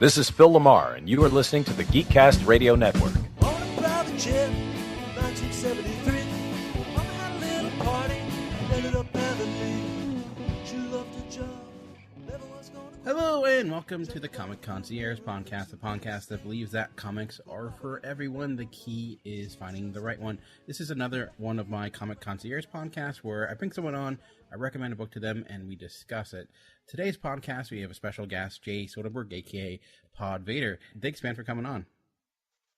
This is Phil Lamar, and you are listening to the Geekcast Radio Network. On a private jet in 1973, Mama had a little party, ended up heavenly. She loved her job, never was gonna... Hello and welcome to the Comic Concierge podcast, the podcast that believes that comics are for everyone. The key is finding the right one. This is another one of my Comic Concierge podcasts where I bring someone on, I recommend a book to them, and we discuss it. Today's podcast, we have a special guest, Jay Soderberg, aka PodVader. Thanks, man, for coming on.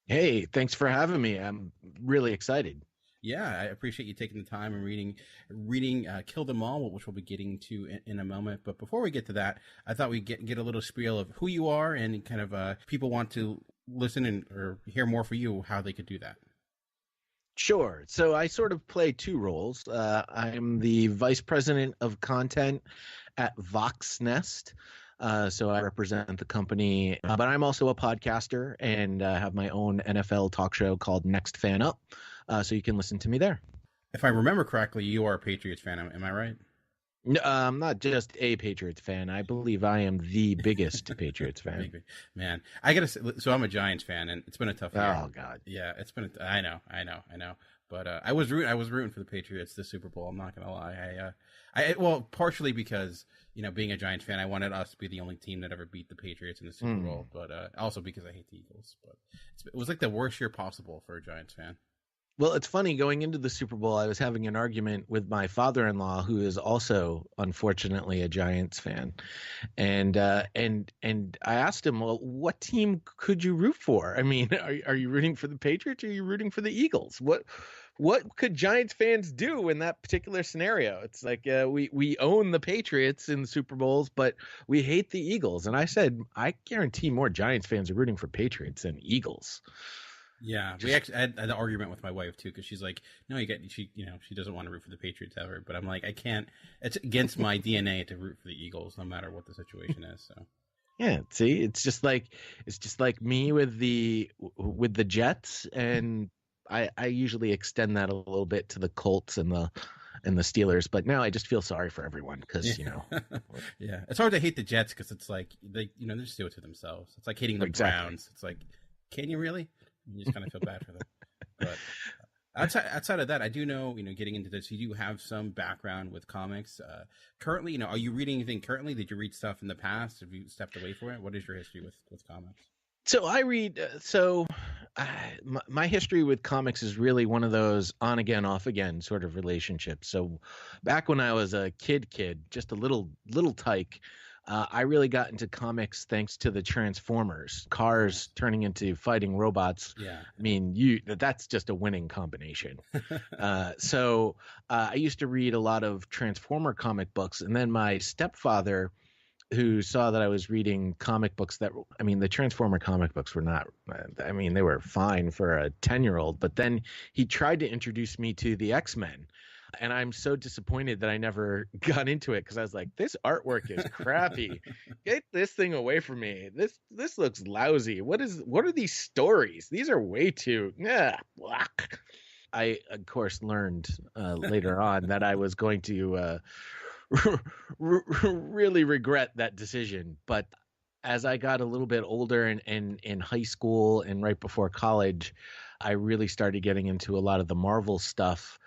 Hey, thanks for having me. I'm really excited. Yeah, I appreciate you taking the time and reading Kill Them All, which we'll be getting to in a moment. But before we get to that, I thought we'd get a little spiel of who you are and kind of people want to listen or hear more for you, how they could do that. Sure. So I sort of play two roles. I'm the vice president of content at Vox Nest. So I represent the company, but I'm also a podcaster and have my own NFL talk show called Next Fan Up. So you can listen to me there. If I remember correctly, you are a Patriots fan. Am I right? No, I'm not just a Patriots fan. I believe I am the biggest Patriots fan. Man, I gotta say, so I'm a Giants fan, and it's been a tough year. Oh God. Yeah, it's been. I know. But I was rooting for the Patriots this Super Bowl. I'm not gonna lie. Well, partially because being a Giants fan, I wanted us to be the only team that ever beat the Patriots in the Super Bowl. But also because I hate the Eagles. But it was like the worst year possible for a Giants fan. Well, it's funny, going into the Super Bowl, I was having an argument with my father-in-law, who is also, unfortunately, a Giants fan. And I asked him, well, what team could you root for? I mean, are you rooting for the Patriots or are you rooting for the Eagles? What could Giants fans do in that particular scenario? It's like we own the Patriots in the Super Bowls, but we hate the Eagles. And I said, I guarantee more Giants fans are rooting for Patriots than Eagles. Yeah, we actually had an argument with my wife too, because she's like, no, she doesn't want to root for the Patriots ever, but I'm like, I can't. It's against my DNA to root for the Eagles, no matter what the situation is. So yeah, see, it's just like me with the Jets, and I usually extend that a little bit to the Colts and the Steelers, but now I just feel sorry for everyone because yeah, it's hard to hate the Jets because it's like they just do it to themselves. It's like hating the Browns. It's like, can you really? You just kind of feel bad for them. But outside of that, I do know, getting into this, you do have some background with comics. Currently, are you reading anything currently? Did you read stuff in the past? Have you stepped away from it? What is your history with comics? So I read. My history with comics is really one of those on again, off again sort of relationships. So back when I was a kid, just a little tyke. I really got into comics thanks to the Transformers, cars turning into fighting robots. Yeah. I mean, that's just a winning combination. So I used to read a lot of Transformer comic books. And then my stepfather, who saw that I was reading comic books the Transformer comic books were not, they were fine for a 10-year-old. But then he tried to introduce me to the X-Men. And I'm so disappointed that I never got into it because I was like, this artwork is crappy. Get this thing away from me. This looks lousy. What are these stories? These are way too black. I, of course, learned later on that I was going to really regret that decision. But as I got a little bit older and in high school and right before college, I really started getting into a lot of the Marvel stuff.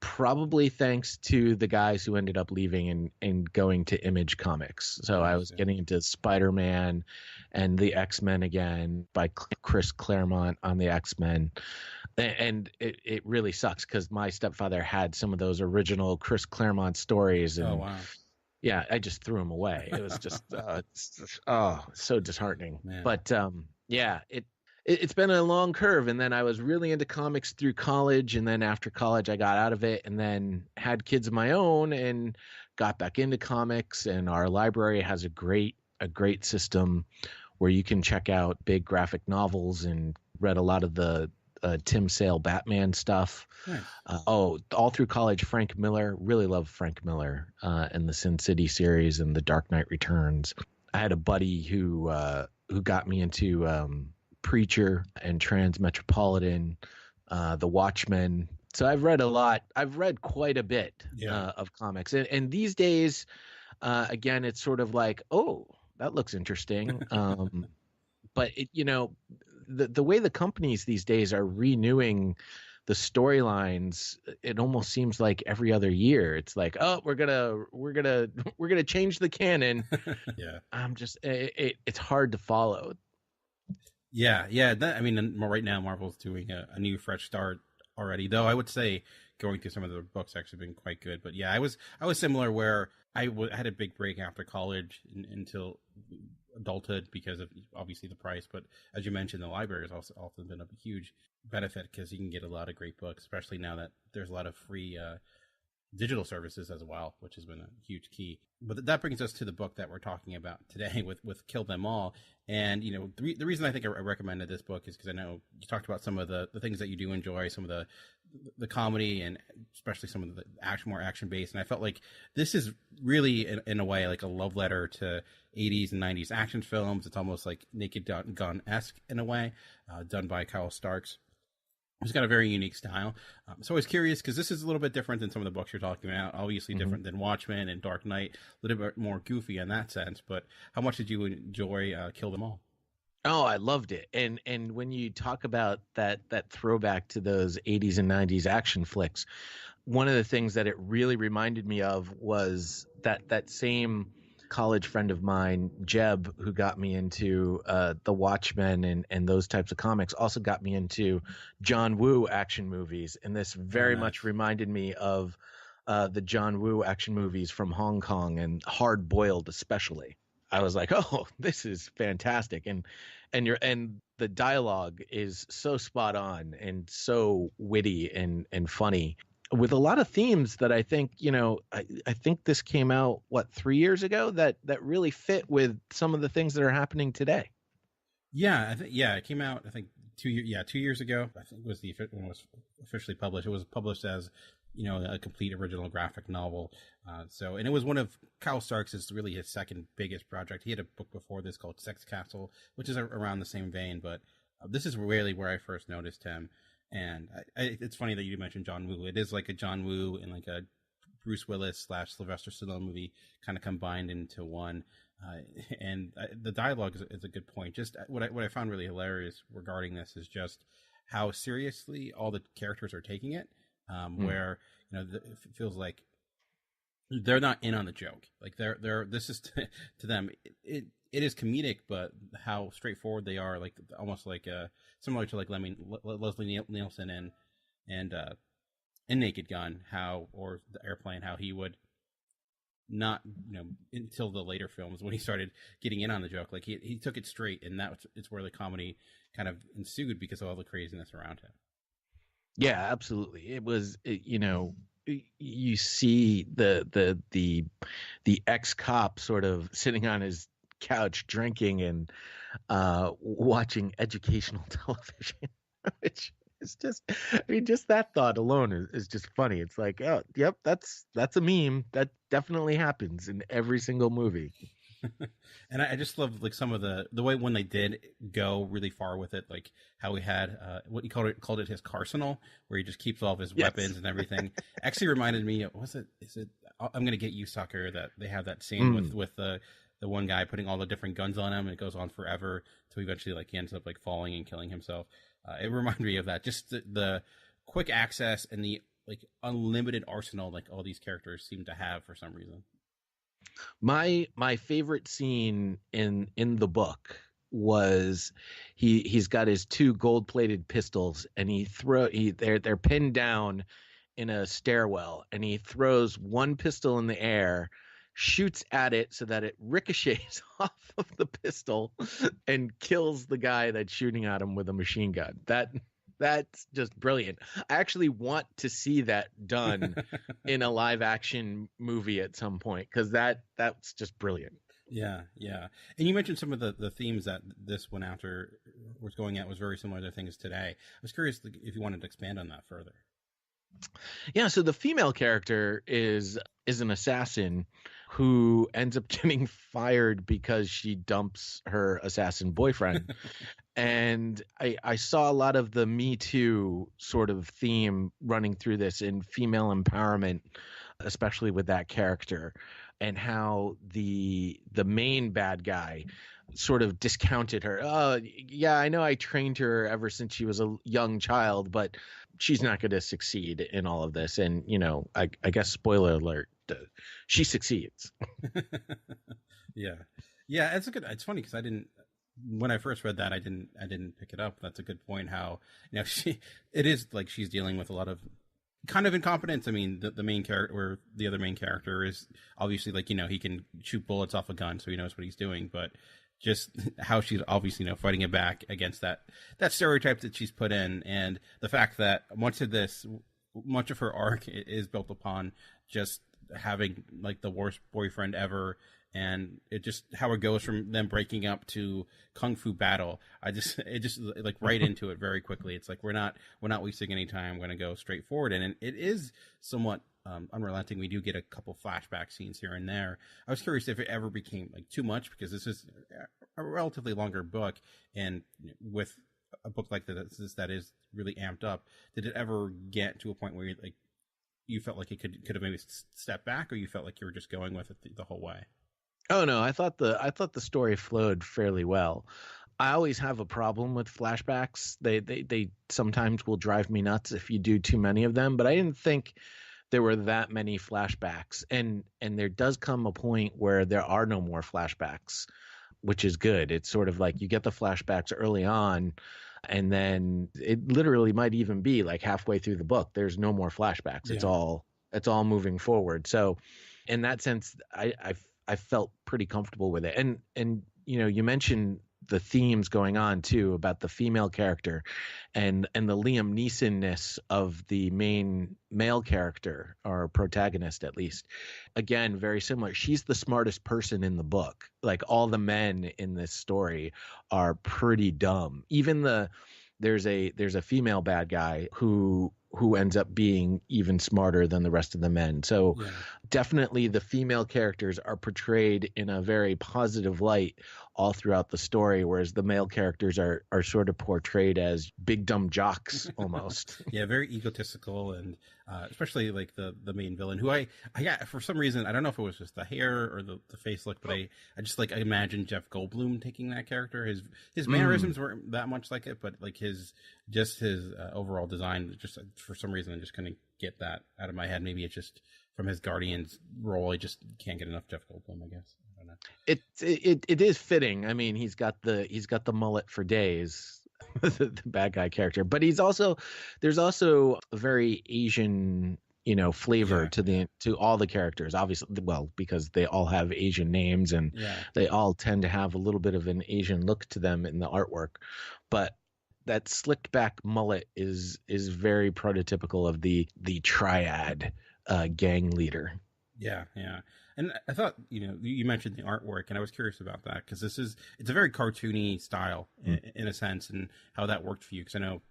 Probably thanks to the guys who ended up leaving and going to Image Comics. So I was getting into Spider-Man and the X-Men again by Chris Claremont on the X-Men. And it really sucks because my stepfather had some of those original Chris Claremont stories. And, oh, wow. Yeah, I just threw them away. It was just, so disheartening. Man. But it's been a long curve, and then I was really into comics through college, and then after college I got out of it and then had kids of my own and got back into comics. And our library has a great system where you can check out big graphic novels, and read a lot of the Tim Sale Batman stuff. Nice. All through college, Frank Miller. Really love Frank Miller and the Sin City series and the Dark Knight Returns. I had a buddy who got me into Preacher and Transmetropolitan, The Watchmen. So I've read a lot. I've read quite a bit of comics. And these days, again, it's sort of like, oh, that looks interesting. but the way the companies these days are renewing the storylines, it almost seems like every other year it's like, oh, we're gonna change the canon. Yeah. It's hard to follow. Yeah. Right now Marvel's doing a new fresh start already, though I would say going through some of the books actually been quite good. But yeah, I was similar, where I had a big break after college until adulthood because of obviously the price. But as you mentioned, the library has also been a huge benefit because you can get a lot of great books, especially now that there's a lot of free digital services as well, which has been a huge key. But that brings us to the book that we're talking about today with Kill Them All. And, the reason I think I recommended this book is because I know you talked about some of the things that you do enjoy, some of the comedy, and especially some of the more action-based. And I felt like this is really, in a way, like a love letter to 80s and 90s action films. It's almost like Naked Gun-esque in a way, done by Kyle Starks. He's got a very unique style. So I was curious because this is a little bit different than some of the books you're talking about. Obviously different than Watchmen and Dark Knight, a little bit more goofy in that sense. But how much did you enjoy Kill Them All? Oh, I loved it. And when you talk about that throwback to those 80s and 90s action flicks, one of the things that it really reminded me of was that same college friend of mine, Jeb, who got me into the Watchmen and those types of comics, also got me into John Woo action movies. And this very much reminded me of the John Woo action movies from Hong Kong, and Hard Boiled especially. I was like, oh, this is fantastic. And the dialogue is so spot on and so witty and funny, with a lot of themes that I think, I think this came out 3 years ago that really fit with some of the things that are happening today. Yeah, it came out, I think 2 years ago. I think it was when it was officially published. It was published as a complete original graphic novel. And it was one of Kyle Starks' really his second biggest project. He had a book before this called Sex Castle, which is around the same vein, but this is really where I first noticed him. And it's funny that you mentioned John Woo. It is like a John Woo and like a Bruce Willis / Sylvester Stallone movie kind of combined into one. And the dialogue is a good point. Just what I found really hilarious regarding this is just how seriously all the characters are taking it. Where it feels like they're not in on the joke. Like this is to them it is comedic, but how straightforward they are, like almost like similar to like Leslie Nielsen and Naked Gun, or the Airplane, how he would not until the later films when he started getting in on the joke, like he took it straight, and it's where the comedy kind of ensued because of all the craziness around him. Yeah, absolutely. It was, you see the ex-cop sort of sitting on his couch drinking and watching educational television, which is just, just that thought alone is just funny. It's like, oh, yep, that's a meme. That definitely happens in every single movie. And I just love like some of the way when they did go really far with it, like how he had what he called it his carcinal, where he just keeps all of his weapons and everything. Actually reminded me of, is it I'm Gonna Get You, Sucker, that they have that scene with the one guy putting all the different guns on him, and it goes on forever till eventually like he ends up like falling and killing himself. It reminded me of that, just the quick access and the like unlimited arsenal like all these characters seem to have for some reason. My favorite scene in the book was he's got his two gold-plated pistols, and they're pinned down in a stairwell, and he throws one pistol in the air, shoots at it so that it ricochets off of the pistol and kills the guy that's shooting at him with a machine gun. That's just brilliant. I actually want to see that done in a live action movie at some point, because that's just brilliant. Yeah. And you mentioned some of the themes that this one after was going at was very similar to things today. I was curious if you wanted to expand on that further. Yeah, so the female character is an assassin who ends up getting fired because she dumps her assassin boyfriend. And I saw a lot of the Me Too sort of theme running through this in female empowerment, especially with that character, and how the main bad guy sort of discounted her. Oh, yeah, I know I trained her ever since she was a young child, but she's not going to succeed in all of this. And, I guess spoiler alert, she succeeds. Yeah. Yeah, it's funny because when I first read that, I didn't pick it up. That's a good point. How, it is like she's dealing with a lot of kind of incompetence. I mean, the main character, or the other main character, is obviously like, he can shoot bullets off a gun, so he knows what he's doing, but just how she's obviously, fighting it back against that stereotype that she's put in. And the fact that much of her arc is built upon just having like the worst boyfriend ever. And it just how it goes from them breaking up to kung fu battle. It just like right into it very quickly. It's like we're not wasting any time. We're going to go straight forward, and it is somewhat unrelenting. We do get a couple flashback scenes here and there. I was curious if it ever became like too much, because this is a relatively longer book, and with a book like this that is really amped up, did it ever get to a point where you felt like it could have maybe stepped back, or you felt like you were just going with it the whole way? Oh no, I thought the story flowed fairly well. I always have a problem with flashbacks. They sometimes will drive me nuts if you do too many of them, but I didn't think there were that many flashbacks. And there does come a point where there are no more flashbacks, which is good. It's sort of like you get the flashbacks early on, and then it literally might even be like halfway through the book there's no more flashbacks. Yeah. It's all moving forward. So in that sense, I felt pretty comfortable with it. And you mentioned the themes going on too about the female character and the Liam Neeson-ness of the main male character, or protagonist at least. Again, very similar. She's the smartest person in the book. Like all the men in this story are pretty dumb. Even there's a female bad guy who ends up being even smarter than the rest of the men. So yeah. Definitely the female characters are portrayed in a very positive light all throughout the story, whereas the male characters are sort of portrayed as big dumb jocks almost. Yeah, very egotistical, and especially like the main villain, who I got for some reason, I don't know if it was just the hair or the face look, but I just I imagine Jeff Goldblum taking that character. His mannerisms weren't that much like it, but like his overall design, just for some reason I just couldn't get that out of my head. Maybe it's just from his Guardians role, I just can't get enough Jeff Goldblum, I guess. I don't know. It is fitting. I mean, he's got the mullet for days, the bad guy character, but there's also a very Asian flavor to all the characters, obviously, well, because they all have Asian names, and they all tend to have a little bit of an Asian look to them in the artwork. But that slicked back mullet is very prototypical of the triad gang leader. Yeah. And I thought, you mentioned the artwork, and I was curious about that, because it's a very cartoony style in a sense, and how that worked for you, because I know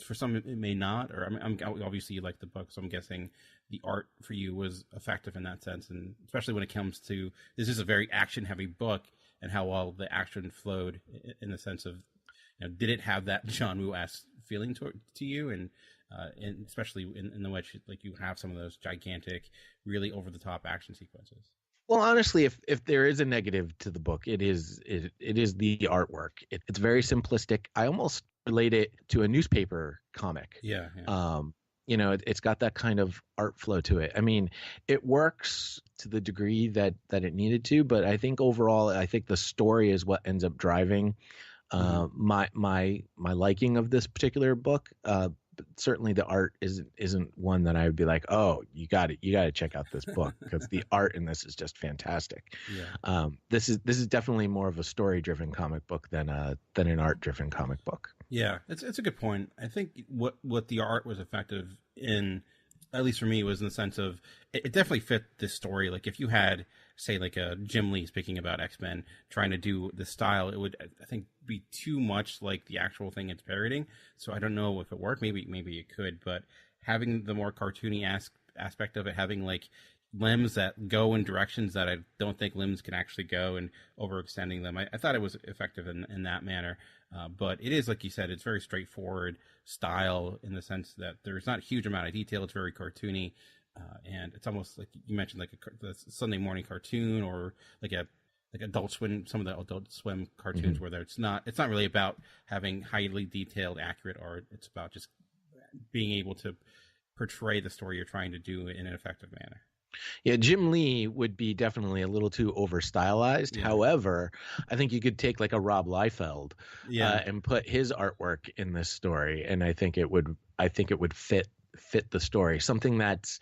for some it may not, or I'm obviously you like the book, so I'm guessing the art for you was effective in that sense, and especially when it comes to, this is a very action heavy book, and how well the action flowed in the sense of, did it have that John Woo-esque feeling to you, and especially in the way like you have some of those gigantic, really over the top action sequences. Well, honestly, if there is a negative to the book, it is the artwork. It's very simplistic. I almost relate it to a newspaper comic. Yeah. It's got that kind of art flow to it. I mean, it works to the degree that it needed to, but I think overall, the story is what ends up driving my liking of this particular book. But certainly the art isn't one that I would be like, oh, you got to check out this book, because the art in this is just fantastic. Yeah. This is definitely more of a story driven comic book than an art driven comic book. Yeah, it's a good point. I think what the art was effective in, at least for me, was in the sense of it definitely fit this story. Like if you had, say, like a Jim Lee speaking about X-Men trying to do the style, it would, I think, be too much like the actual thing it's parodying. So I don't know if it worked. Maybe it could, but having the more cartoony aspect of it, having like limbs that go in directions that I don't think limbs can actually go, and overextending them, I thought it was effective in that manner. But it is, like you said, it's very straightforward style in the sense that there's not a huge amount of detail. It's very cartoony. And it's almost like you mentioned, like a Sunday morning cartoon, or like Adult Swim, some of the Adult Swim cartoons where it's not really about having highly detailed, accurate art. It's about just being able to portray the story you're trying to do in an effective manner. Yeah, Jim Lee would be definitely a little too over stylized. Yeah. However, I think you could take like a Rob Liefeld Yeah. and put his artwork in this story, and I think it would fit the story. Something that's,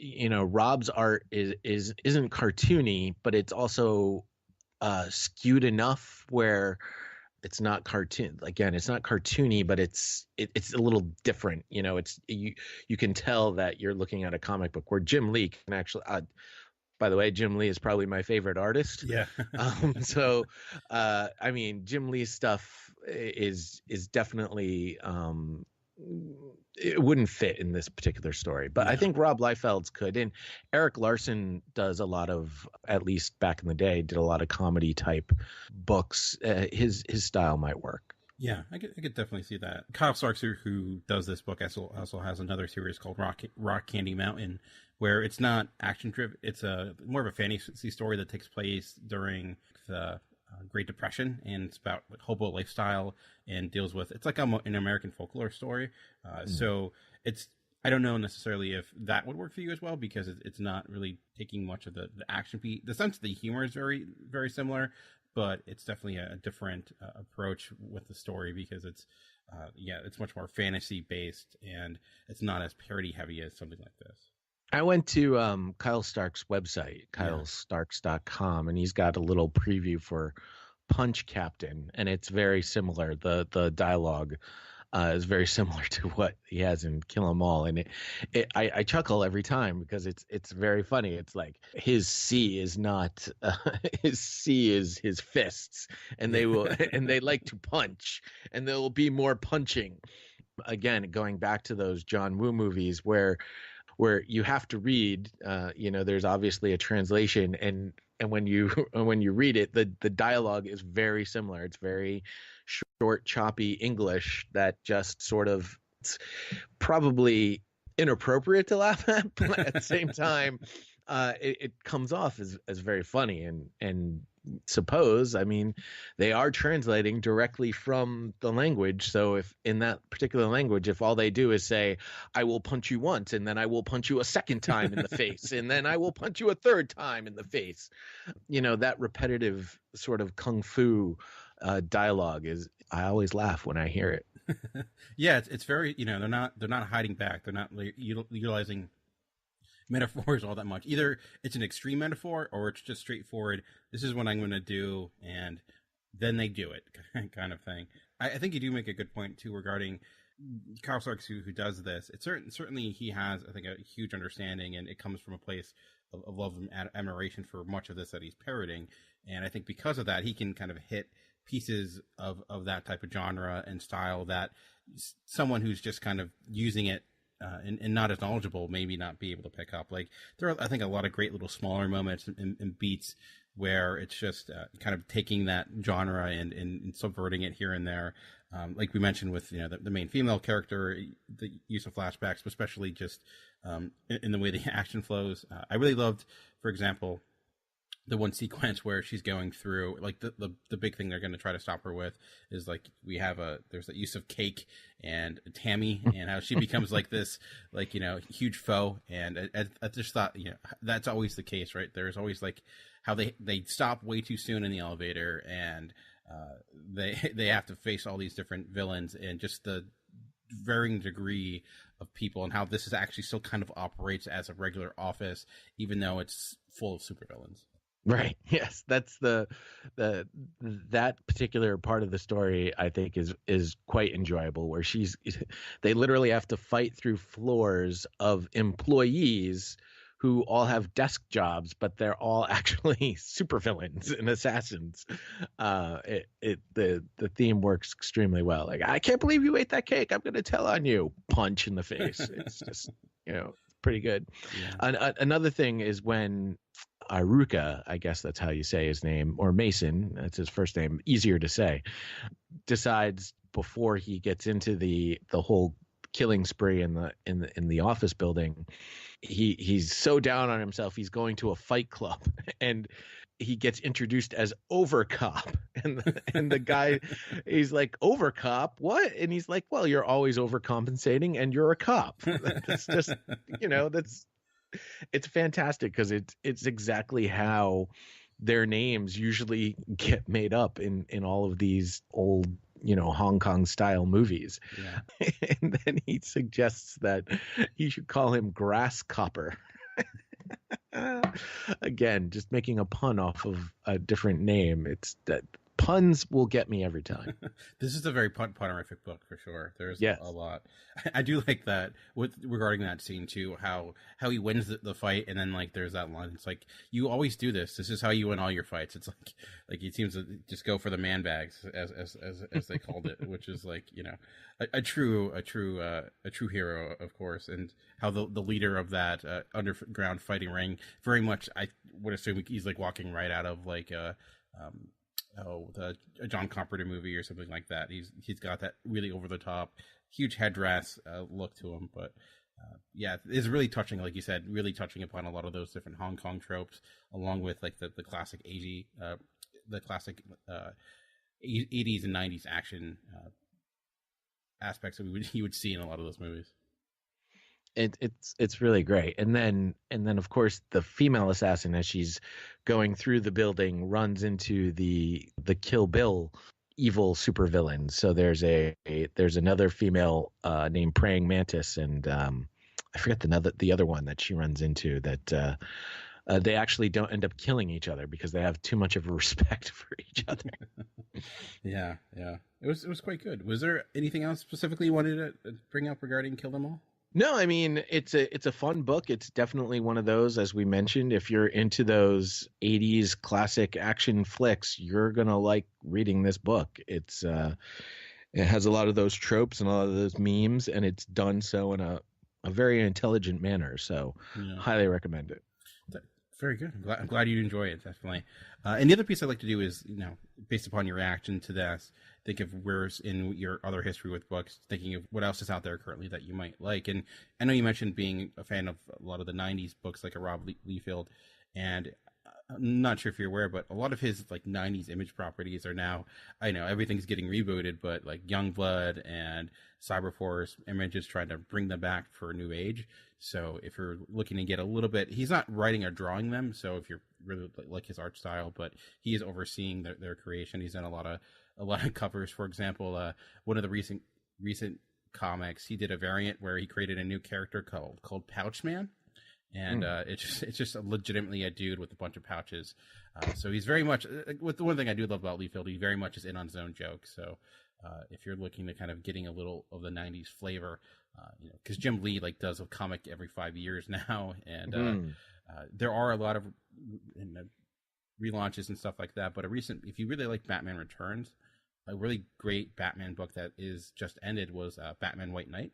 Rob's art isn't cartoony, but it's also skewed enough where it's not cartoon. Again, it's not cartoony, but it's a little different. It's you can tell that you're looking at a comic book, where Jim Lee can actually. By the way, Jim Lee is probably my favorite artist. Yeah. So, I mean, Jim Lee's stuff is definitely. It wouldn't fit in this particular story, but I think Rob Liefeld's could, and Eric Larson does a lot of, at least back in the day, did a lot of comedy type books. His style might work. Yeah, I could definitely see that. Kyle Starks, who does this book, also has another series called Rock Candy Mountain, where it's not action driven. It's more of a fantasy story that takes place during the Great Depression, and it's about hobo lifestyle and deals with, it's like an American folklore story. So I don't know necessarily if that would work for you as well, because it's not really taking much of the action beat. The sense of the humor is very, very similar, but it's definitely a different approach with the story, because it's much more fantasy based, and it's not as parody heavy as something like this. I went to Kyle Stark's website, kylestarks.com, and he's got a little preview for Punch Captain, and it's very similar. The dialogue is very similar to what he has in Kill 'Em All, and I chuckle every time, because it's very funny. It's like his C is not his C is his fists, and they will and they like to punch, and there will be more punching. Again, going back to those John Woo movies where you have to read, there's obviously a translation, and when you read it, the dialogue is very similar. It's very short, choppy English that just sort of, it's probably inappropriate to laugh at, but at the same time, it comes off as very funny, and suppose, I mean, they are translating directly from the language. So if in that particular language, if all they do is say, I will punch you once, and then I will punch you a second time in the face, and then I will punch you a third time in the face, that repetitive sort of kung fu dialogue I always laugh when I hear it. Yeah, it's very, they're not hiding back. They're not utilizing metaphors all that much. Either it's an extreme metaphor, or it's just straightforward, this is what I'm going to do, and then they do it kind of thing. I think you do make a good point too regarding Kyle Starks, who does this. It's certainly he has, I think, a huge understanding, and it comes from a place of love and admiration for much of this that he's parroting. And I think because of that, he can kind of hit pieces of that type of genre and style that someone who's just kind of using it and not as knowledgeable maybe not be able to pick up. Like, there are, I think, a lot of great little smaller moments and beats where it's just kind of taking that genre and subverting it here and there. Like we mentioned with the main female character, the use of flashbacks, especially just in the way the action flows. I really loved, for example, the one sequence where she's going through, like, the big thing they're going to try to stop her with is, like, there's the use of cake and Tammy, and how she becomes like this, like, huge foe. And I just thought, that's always the case, right? There's always, like, how they stop way too soon in the elevator, and they have to face all these different villains, and just the varying degree of people, and how this is actually still kind of operates as a regular office, even though it's full of supervillains. Right. Yes, that's that particular part of the story, I think, is quite enjoyable, where they literally have to fight through floors of employees who all have desk jobs, but they're all actually supervillains and assassins. The theme works extremely well. Like, I can't believe you ate that cake, I'm going to tell on you. Punch in the face. It's just, pretty good. Yeah. Another thing is when Iruka, I guess that's how you say his name, or Mason, that's his first name, easier to say, decides before he gets into the whole killing spree in the office building, he's so down on himself, he's going to a fight club, and he gets introduced as Overcop, and the guy, he's like, Overcop, what? And he's like, well, you're always overcompensating, and you're a cop. That's just, it's fantastic because it's exactly how their names usually get made up in all of these old Hong Kong style movies. Yeah. And then he suggests that he should call him Grasshopper. Again, just making a pun off of a different name. It's that puns will get me every time. This is a very punerific book for sure. There's a lot. I do like that regarding that scene too, how he wins the fight, and then like there's that line. It's like, you always do this. This is how you win all your fights. It's like he seems to just go for the man bags as they called it, which is like a true hero, of course, and how the leader of that underground fighting ring very much, I would assume he's like walking right out of like a John Carpenter movie or something like that. He's got that really over the top, huge headdress look to him. But it's really touching, like you said, really touching upon a lot of those different Hong Kong tropes, along with like the classic 80s and 90s action aspects that you would see in a lot of those movies. It's really great. And then of course the female assassin, as she's going through the building, runs into the Kill Bill evil supervillain. So there's another female named Praying Mantis, and I forget the other one that she runs into, that they actually don't end up killing each other because they have too much of a respect for each other. Yeah. It was quite good. Was there anything else specifically you wanted to bring up regarding Kill Them All? No, I mean, it's a fun book. It's definitely one of those, as we mentioned, if you're into those 80s classic action flicks, you're going to like reading this book. It has a lot of those tropes and a lot of those memes, and it's done so in a very intelligent manner. So highly recommend it. Very good. I'm glad you enjoy it, definitely. And the other piece I'd like to do is, based upon your reaction to this, think of where's in your other history with books, thinking of what else is out there currently that you might like. And I know you mentioned being a fan of a lot of the 90s books like a Rob Liefeld, and I'm not sure if you're aware, but a lot of his like 90s image properties are now, I know everything's getting rebooted, but like Youngblood and Cyberforce, Image is trying to bring them back for a new age. So if you're looking to get a little bit, he's not writing or drawing them, so if you're really like his art style, but he is overseeing their creation. He's done a lot of covers. For example, one of the recent comics, he did a variant where he created a new character called Pouch Man. And it's just legitimately a dude with a bunch of pouches. So he's very much, with the one thing I do love about Liefeld, he very much is in on his own joke. So if you're looking to kind of getting a little of the 90s flavor, because Jim Lee like does a comic every 5 years now, and there are a lot of relaunches and stuff like that. But if you really like Batman Returns, a really great Batman book that is just ended was Batman White Knight,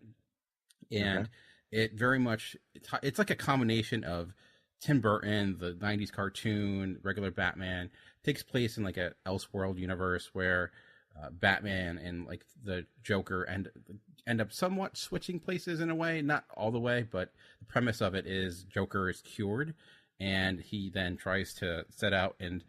and it very much, it's like a combination of Tim Burton, the 90s cartoon, regular Batman, takes place in like a Elseworld universe where Batman and like the Joker end up somewhat switching places in a way, not all the way, but the premise of it is Joker is cured, and he then tries to set out and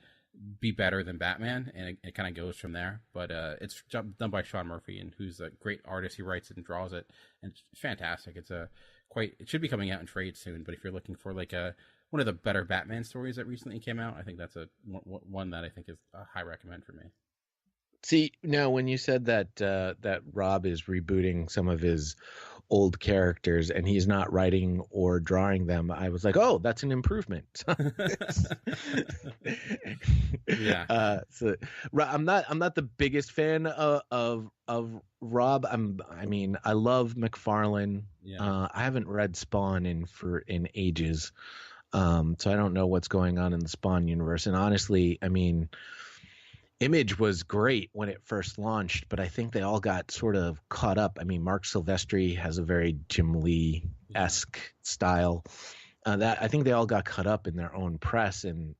be better than Batman, and it kind of goes from there. But it's done by Sean Murphy, and who's a great artist. He writes it and draws it, and it's fantastic. It should be coming out in trade soon, but if you're looking for like one of the better Batman stories that recently came out, I think that's one that I think is a high recommend for me. See, now when you said that Rob is rebooting some of his old characters and he's not writing or drawing them, I was like, oh, that's an improvement. Yeah. So I'm not the biggest fan of Rob. I love McFarlane. Yeah. I haven't read Spawn in ages, so I don't know what's going on in the Spawn universe. And honestly, Image was great when it first launched, but I think they all got sort of caught up. Mark Silvestri has a very Jim Lee-esque style. That I think they all got caught up in their own press, and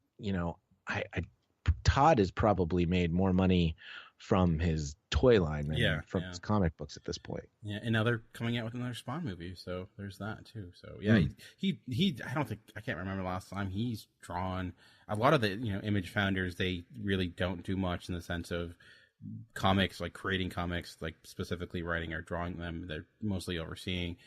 Todd has probably made more money from his toy line than from yeah. his comic books at this point. Yeah, and now they're coming out with another Spawn movie, so there's that too. So yeah, he I can't remember the last time he's drawn. A lot of the Image founders, they really don't do much in the sense of comics, like creating comics, like specifically writing or drawing them. They're mostly overseeing,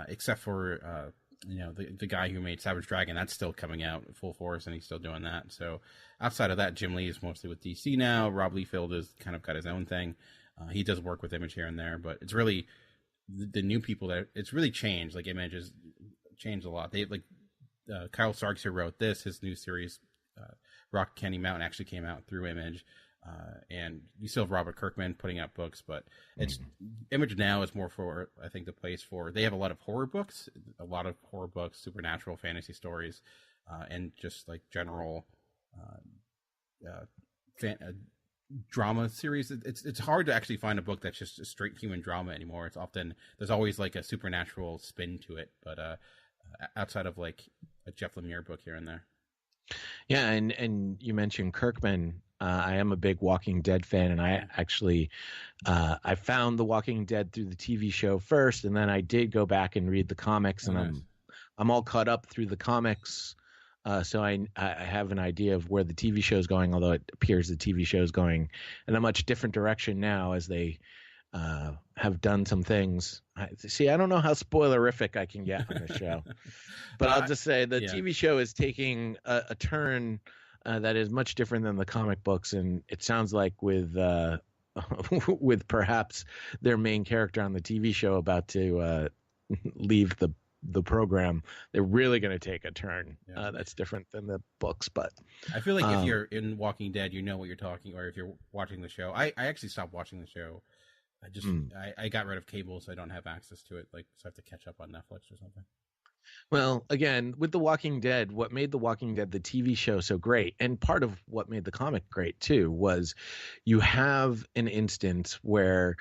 except for the guy who made Savage Dragon. That's still coming out full force, and he's still doing that. So outside of that, Jim Lee is mostly with DC now. Rob Liefeld has kind of got his own thing. He does work with Image here and there, but it's really the new people that it's really changed. Like Image has changed a lot. They Kyle Starks, who wrote this, his new series, Rock Candy Mountain, actually came out through Image. And you still have Robert Kirkman putting out books, but it's Image now is more for, I think, the place for, they have a lot of horror books, supernatural fantasy stories, and just like general drama series. It's hard to actually find a book that's just a straight human drama anymore. It's often, there's always like a supernatural spin to it, but outside of like a Jeff Lemire book here and there. Yeah, and you mentioned Kirkman. I am a big Walking Dead fan, and I actually I found The Walking Dead through the TV show first, and then I did go back and read the comics, and I'm all caught up through the comics. So I have an idea of where the TV show is going, although it appears the TV show is going in a much different direction now as they have done some things. I don't know how spoilerific I can get on the show, but I'll just say the TV show is taking a turn that is much different than the comic books, and it sounds like with with perhaps their main character on the TV show about to leave the program, they're really going to take a turn that's different than the books. But I feel like if you're in Walking Dead, you know what you're talking, or if you're watching the show. I actually stopped watching the show. I got rid of cable, so I don't have access to it. So I have to catch up on Netflix or something. Well, again, with The Walking Dead, what made The Walking Dead, the TV show, so great, and part of what made the comic great too, was you have an instance where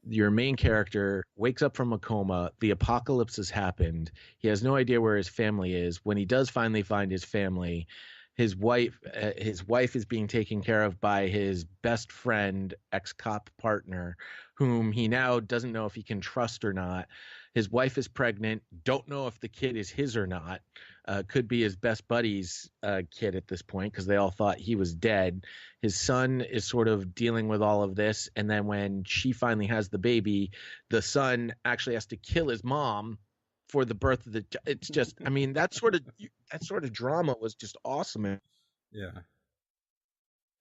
your main character wakes up from a coma, the apocalypse has happened, he has no idea where his family is. When he does finally find his family, his wife is being taken care of by his best friend, ex-cop partner, whom he now doesn't know if he can trust or not. His wife is pregnant, don't know if the kid is his or not. Could be his best buddy's kid at this point because they all thought he was dead. His son is sort of dealing with all of this. And then when she finally has the baby, the son actually has to kill his mom for the birth of it's just, I mean, that sort of drama was just awesome. Yeah.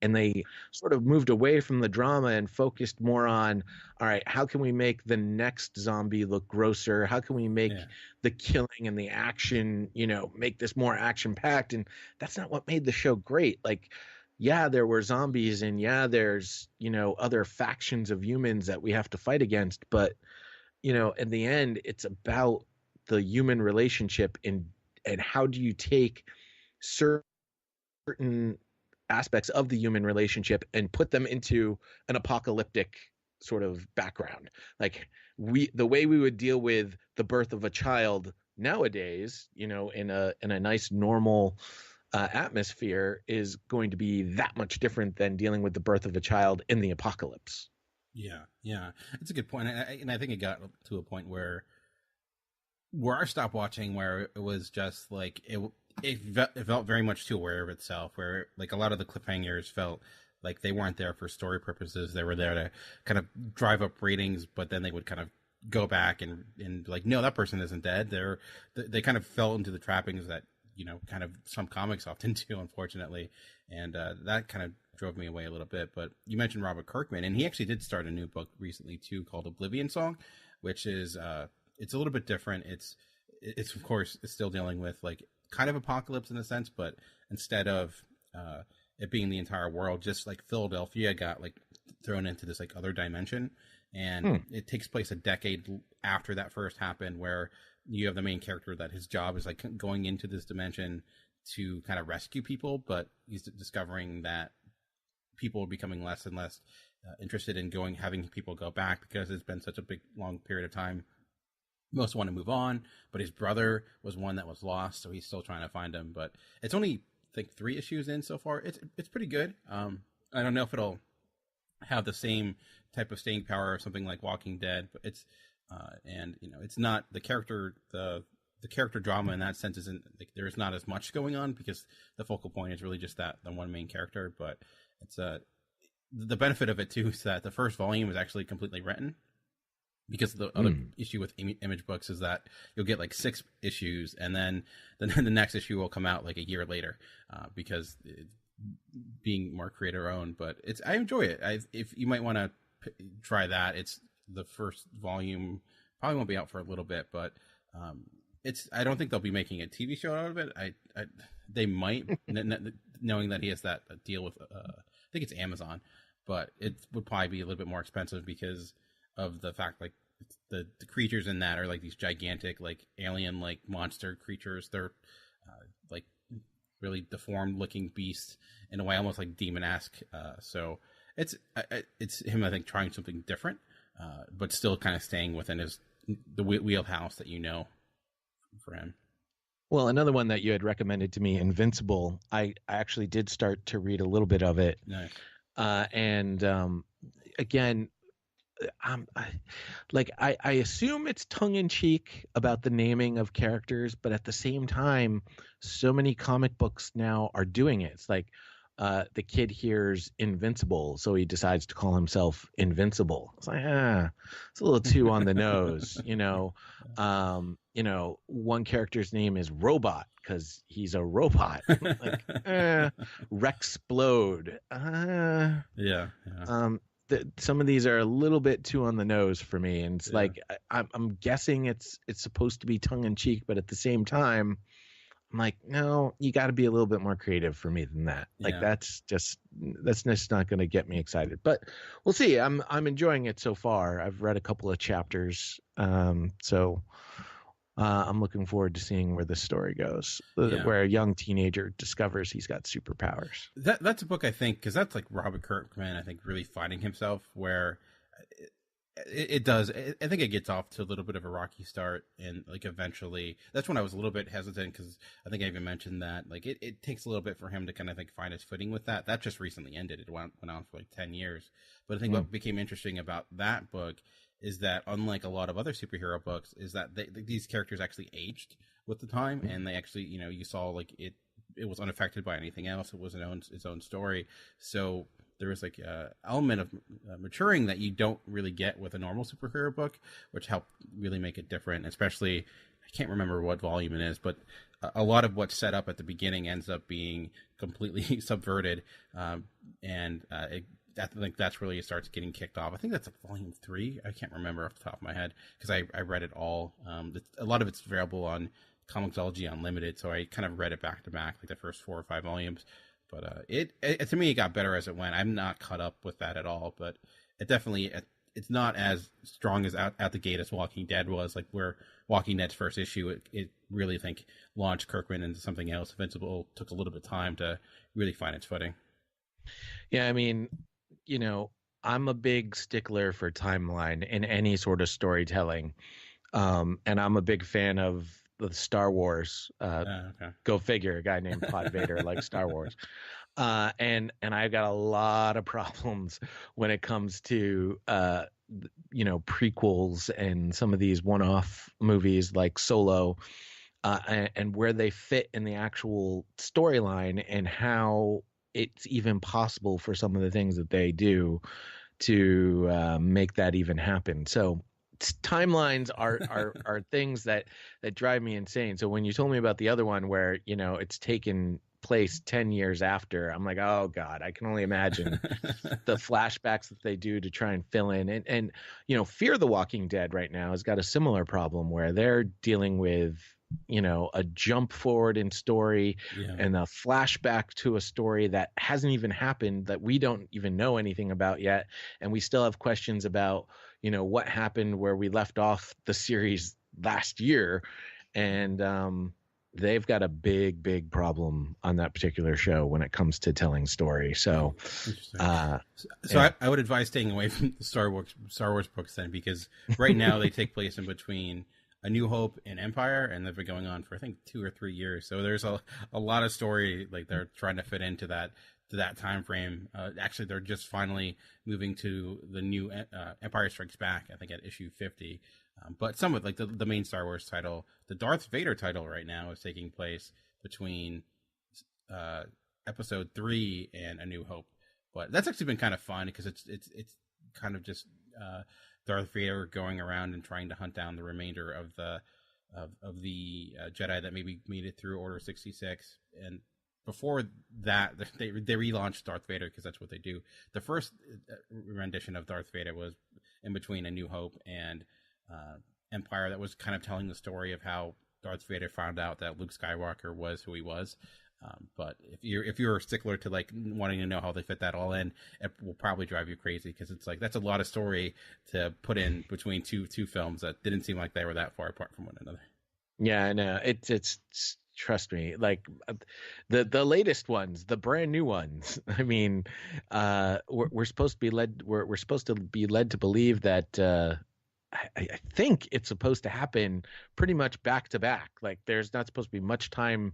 And they sort of moved away from the drama and focused more on, all right, how can we make the next zombie look grosser? How can we make the killing and the action, make this more action packed? And that's not what made the show great. Like, yeah, there were zombies and there's, other factions of humans that we have to fight against. But, in the end, it's about the human relationship and how do you take certain aspects of the human relationship and put them into an apocalyptic sort of background. Like the way we would deal with the birth of a child nowadays, in a nice normal atmosphere is going to be that much different than dealing with the birth of a child in the apocalypse. Yeah, it's a good point, and I think it got to a point where I stopped watching, where it was just like it felt very much too aware of itself, where like a lot of the cliffhangers felt like they weren't there for story purposes. They were there to kind of drive up ratings, but then they would kind of go back and like, no, that person isn't dead. They kind of fell into the trappings that, kind of some comics often do, unfortunately. And that kind of drove me away a little bit. But you mentioned Robert Kirkman, and he actually did start a new book recently too, called Oblivion Song, which is, it's a little bit different. It's of course, it's still dealing with like kind of apocalypse in a sense, but instead of it being the entire world, just like Philadelphia got like thrown into this like other dimension, and it takes place a decade after that first happened, where you have the main character that his job is like going into this dimension to kind of rescue people, but he's discovering that people are becoming less and less interested in having people go back because it's been such a big long period of time. Most want to move on, but his brother was one that was lost, so he's still trying to find him. But it's only, I think, 3 issues in so far. It's pretty good. I don't know if it'll have the same type of staying power of something like Walking Dead, but it's and it's not the character drama in that sense isn't like there is not as much going on because the focal point is really just the one main character. But it's the benefit of it too is that the first volume is actually completely written, because the other issue with Image Books is that you'll get like 6 issues and then the next issue will come out like a year later, because being more creator owned. But I enjoy it. If you might want to try that, it's the first volume probably won't be out for a little bit, but I don't think they'll be making a TV show out of it. They might, knowing that he has that deal with I think it's Amazon, but it would probably be a little bit more expensive because of the fact like the creatures in that are like these gigantic like alien like monster creatures. They're like really deformed looking beasts in a way, almost like demon-esque. So it's him, I think, trying something different, but still kind of staying within the wheelhouse that for him. Well, another one that you had recommended to me, Invincible, I actually did start to read a little bit of it. Nice. And again, I assume it's tongue in cheek about the naming of characters, but at the same time, so many comic books now are doing it. It's like the kid hears Invincible, so he decides to call himself Invincible. It's like, it's a little too on the nose, one character's name is Robot because he's a robot. Like, Rexplode. Yeah. Some of these are a little bit too on the nose for me, and it's like I'm guessing it's supposed to be tongue in cheek, but at the same time, I'm like, no, you got to be a little bit more creative for me than that. Like that's just not going to get me excited. But we'll see. I'm enjoying it so far. I've read a couple of chapters, so I'm looking forward to seeing where this story goes, where a young teenager discovers he's got superpowers. That's a book, I think, because that's like Robert Kirkman, I think, really finding himself, where it does. I think it gets off to a little bit of a rocky start, and like eventually, that's when I was a little bit hesitant, because I think I even mentioned that like it takes a little bit for him to kind of like find his footing with that. That just recently ended. It went on for like 10 years. But I think what became interesting about that book is that, unlike a lot of other superhero books, is that these characters actually aged with the time, and they actually, you saw like it was unaffected by anything else. It was its own story. So there was like an element of maturing that you don't really get with a normal superhero book, which helped really make it different. Especially, I can't remember what volume it is, but a lot of what's set up at the beginning ends up being completely subverted, and I think that's really it starts getting kicked off. I think that's volume 3. I can't remember off the top of my head because I read it all. A lot of it's available on Comixology Unlimited, so I kind of read it back to back, like the first 4 or 5 volumes. But it to me, it got better as it went. I'm not caught up with that at all, but it definitely, it's not as strong as out the gate as Walking Dead was. Like where Walking Dead's first issue, it really, I think, launched Kirkman into something else. Invincible took a little bit of time to really find its footing. Yeah, I mean, I'm a big stickler for timeline in any sort of storytelling. And I'm a big fan of the Star Wars. Okay. Go figure, a guy named PodVader likes Star Wars. And I've got a lot of problems when it comes to, prequels and some of these one-off movies like Solo, and where they fit in the actual storyline and how it's even possible for some of the things that they do to make that even happen. So timelines are things that drive me insane. So when you told me about the other one where, it's taken place 10 years after, I'm like, oh God, I can only imagine the flashbacks that they do to try and fill in. And Fear the Walking Dead right now has got a similar problem where they're dealing with, a jump forward in story and a flashback to a story that hasn't even happened, that we don't even know anything about yet. And we still have questions about, what happened where we left off the series last year. And they've got a big problem on that particular show when it comes to telling story. So, I would advise staying away from the Star Wars books then, because right now they take place in between A New Hope and Empire, and they've been going on for I think 2 or 3 years. So there's a lot of story like they're trying to fit into that that time frame. Actually, they're just finally moving to the new Empire Strikes Back, I think at issue 50. But some of like the main Star Wars title, the Darth Vader title right now is taking place between episode 3 and A New Hope. But that's actually been kind of fun because it's kind of just Darth Vader going around and trying to hunt down the remainder of the Jedi that maybe made it through Order 66. And before that, they relaunched Darth Vader because that's what they do. The first rendition of Darth Vader was in between A New Hope and Empire. That was kind of telling the story of how Darth Vader found out that Luke Skywalker was who he was. But if you're a stickler to like wanting to know how they fit that all in, it will probably drive you crazy because it's like that's a lot of story to put in between two films that didn't seem like they were that far apart from one another. Yeah, I know. It's trust me, like the latest ones, the brand new ones. I mean, we're supposed to be led. We're supposed to be led to believe that. I think it's supposed to happen pretty much back to back. Like there's not supposed to be much time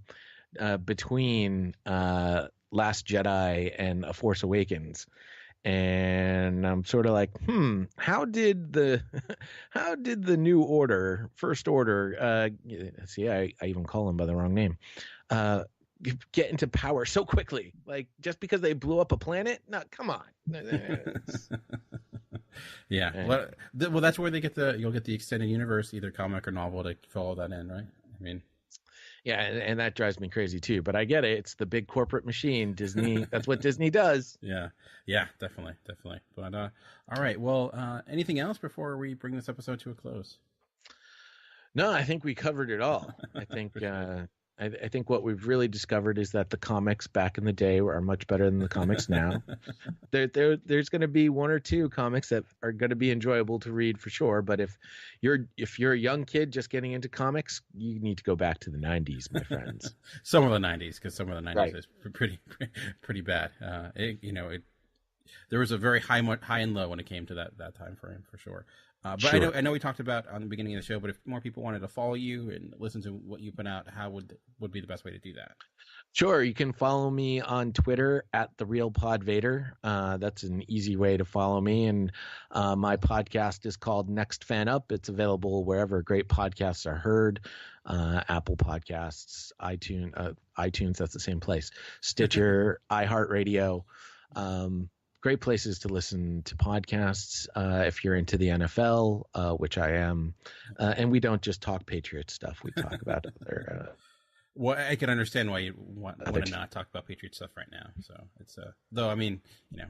between Last Jedi and A Force Awakens. And I'm sort of like, how did the New Order, First Order, see, I even call them by the wrong name, get into power so quickly? Like, just because they blew up a planet? No, come on. Yeah. Well, that's where you'll get the extended universe, either comic or novel, to follow that in, right? I mean, yeah, and that drives me crazy too. But I get it; it's the big corporate machine, Disney. That's what Disney does. Yeah, definitely. But all right. Well, anything else before we bring this episode to a close? No, I think we covered it all. I think I think what we've really discovered is that the comics back in the day are much better than the comics now. There's going to be one or two comics that are going to be enjoyable to read for sure. But if you're a young kid just getting into comics, you need to go back to the 90s, my friends. Some of the 90s, because some of the 90s right. is pretty bad. There was a very high and low when it came to that time frame for sure. But sure. I know we talked about on the beginning of the show, but if more people wanted to follow you and listen to what you put out, how would be the best way to do that? Sure. You can follow me on Twitter at The Real PodVader. That's an easy way to follow me. And my podcast is called Next Fan Up. It's available wherever great podcasts are heard. Apple Podcasts, iTunes, that's the same place. Stitcher, iHeartRadio. Great places to listen to podcasts if you're into the NFL, which I am. And we don't just talk Patriot stuff. We talk about other. Well, I can understand why you want to not talk about Patriot stuff right now. So it's though I mean,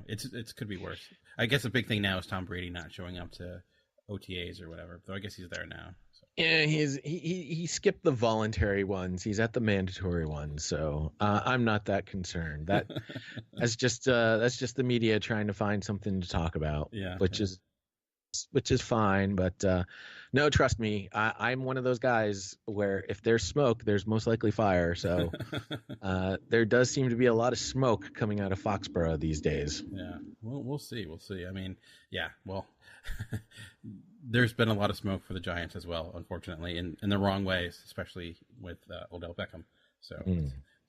it could be worse. I guess the big thing now is Tom Brady not showing up to OTAs or whatever. Though I guess he's there now. So. Yeah, he skipped the voluntary ones. He's at the mandatory ones. So I'm not that concerned. That's just the media trying to find something to talk about. Yeah, which is fine. But no, trust me, I'm one of those guys where if there's smoke, there's most likely fire. So there does seem to be a lot of smoke coming out of Foxborough these days. Yeah, well, we'll see. I mean, yeah, well. There's been a lot of smoke for the Giants as well, unfortunately, in the wrong ways, especially with Odell Beckham. So,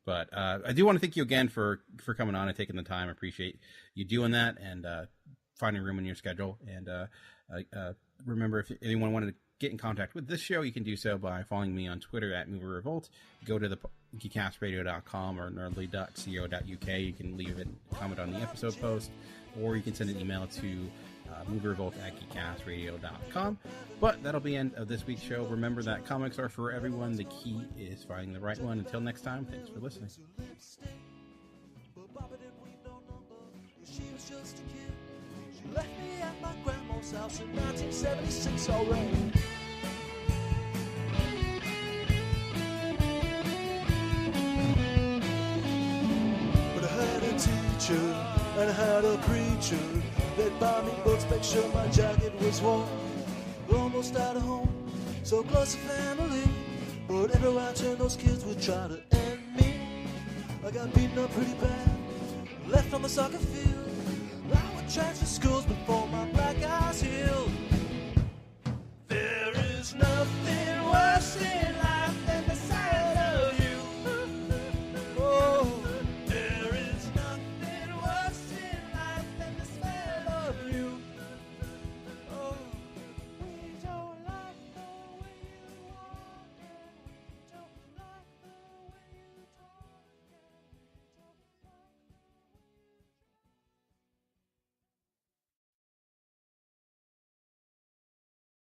but I do want to thank you again for coming on and taking the time. I appreciate you doing that and finding room in your schedule. And remember, if anyone wanted to get in contact with this show, you can do so by following me on Twitter at Movie Revolt. Go to the geekcastradio.com or nerdly.co.uk. You can leave a comment on the episode post, or you can send an email to movierevolt@geekcastradio.com. But that'll be the end of this week's show. Remember that comics are for everyone. The key is finding the right one. Until next time, thanks for listening. She was just a kid. She left me at my grandma's house in 1976 already. But I had a teacher and I had a preacher. They'd buy me books, make sure my jacket was warm. We're almost out of home, so close to family. But everywhere I turned, those kids would try to end me. I got beaten up pretty bad, left on the soccer field. I would transfer schools before my black eyes healed.